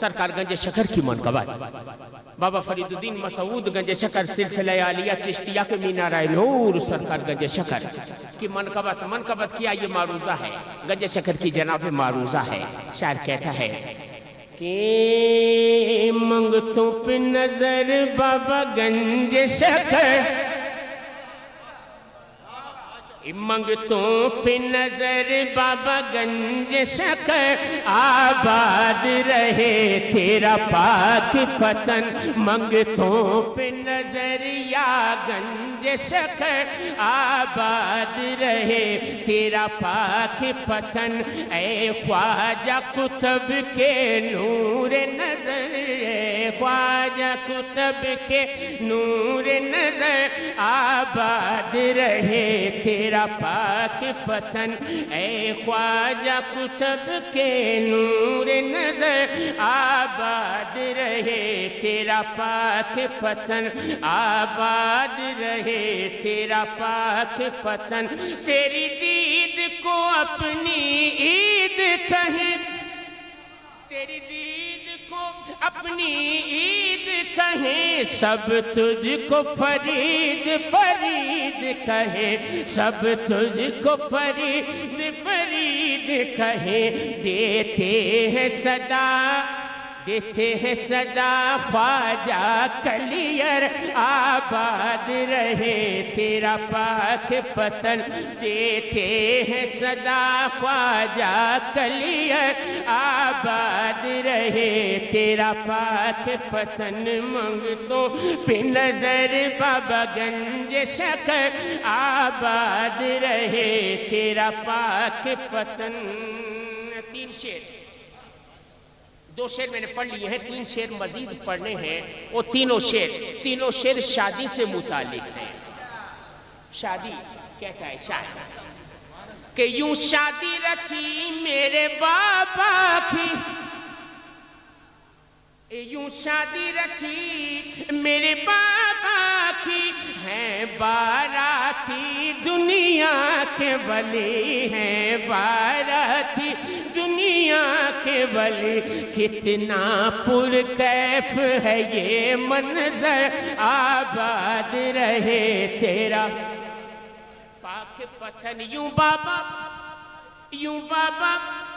سرکار گنج شکر کی منقبت بابا فرید الدین مسعود گنج شکر سلسلہ عالیہ چشتیہ کے مینارہ نور سرکار گنج شکر کی منقبت کیا یہ معروضہ ہے، گنج شکر کی جناب معروضہ ہے۔ شاعر کہتا ہے کہ منگتوں پہ نظر بابا گنج شکر، منگتوں پہ نظر بابا گنج شکر، آباد رہے تیرا پاک پتن۔ منگتوں پہ نظر یا گنج شکر، آباد رہے تیرا پاک پتن۔ اے خواجہ قطب کے نور نظر، اے خواجہ قطب کے نور نظر، آباد رہے تیرا پاک پتن۔ اے خواجہ قطب کے نور نظر، آباد رہے تیرا پاک پتن، آباد رہے تیرا پاک پتن۔ تیری دید کو اپنی عید کہیں، تیری دید کو اپنی عید کہیں، سب تجھ کو فرید فرید کہیں، سب تجھ کو فرید فرید کہیں۔ دیتے ہیں صدا خواجہ کلیر، آباد رہے تیرا پاک پتن۔ دیتے ہیں صدا خواجہ کلیر، آباد رہے تیرا پاک پتن۔ منگتوں پہ نظر بابا گنج شکر، آباد رہے تیرا پاک پتن۔ 3 شعر، 2 شعر میں نے پڑھ لیے ہیں، 3 شعر مزید پڑھنے ہیں۔ وہ تینوں شعر شادی سے متعلق ہیں۔ شادی کہتا ہے شاعر کہ یوں شادی رچی میرے بابا کی، یوں شادی رچی میرے بابا کی، ہیں باراتی دنیا کے ولی، ہیں باراتی دنیا کے ولی۔ کتنا پرکیف ہے یہ منظر، آباد رہے تیرا پاک پتن۔ یوں بابا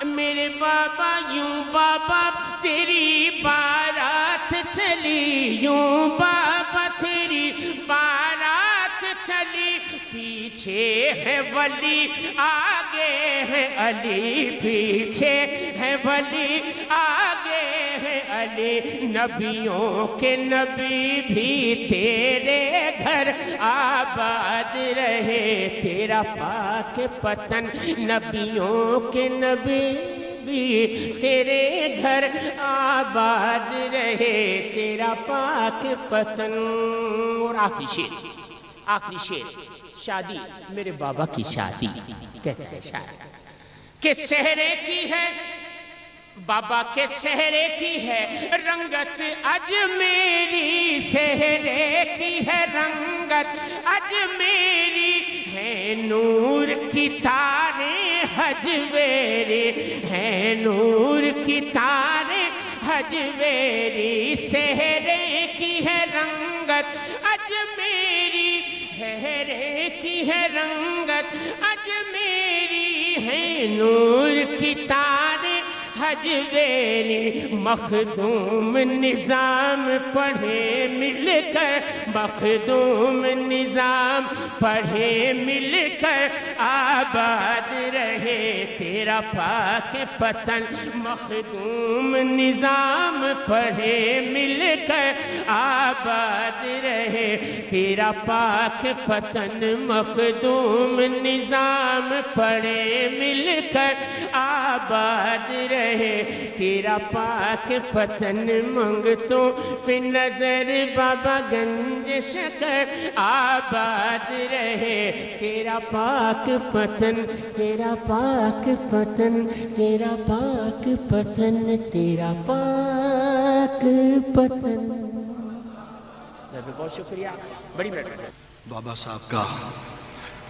میرے بابا، یوں بابا تیری بارات چلی، یوں بابا تیری بارات چلی۔ پیچھے ہے ولی آگے ہے علی، پیچھے ہے ولی آگے ہے علی۔ نبیوں کے نبی بھی تیرے گھر، آباد رہے تیرا پاک پتن۔ نبیوں کے نبی بھی تیرے گھر، آباد رہے تیرا پاک پتن۔ اور آخری شعر شادی میرے بابا کی شادی کہتا ہے شاعر کہ سہرے کی ہے بابا کے سہرے کی ہے رنگت، اج میری سہرے کی ہے رنگت، اج میری ہے نور کی تاریں حجویری، ہے نور کی تاریں حجویری۔ سہرے کی ہے رنگت اج میری، سہرے کی ہے رنگت اج میری، ہے نور کی تاریں حجویری۔ مخدوم نظام پڑھے مل کر، مخدوم نظام پڑھے مل کر، آباد رہے تیرا پاک پتن۔ مخدوم نظام پڑھے مل کر، آباد رہے تیرا پاک پتن۔ مخدوم نظام پڑھے مل کر، آباد رہے تیرا پاک پتن۔ منگتوں پہ نظر بابا گنج شکر، آباد رہے تیرا پاک پتن، تیرا پاک پتن، تیرا پاک پتن، تیرا پاک پتن۔ بہت شکریہ، بڑی مہربانی۔ بابا صاحب کا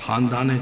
خاندان ہے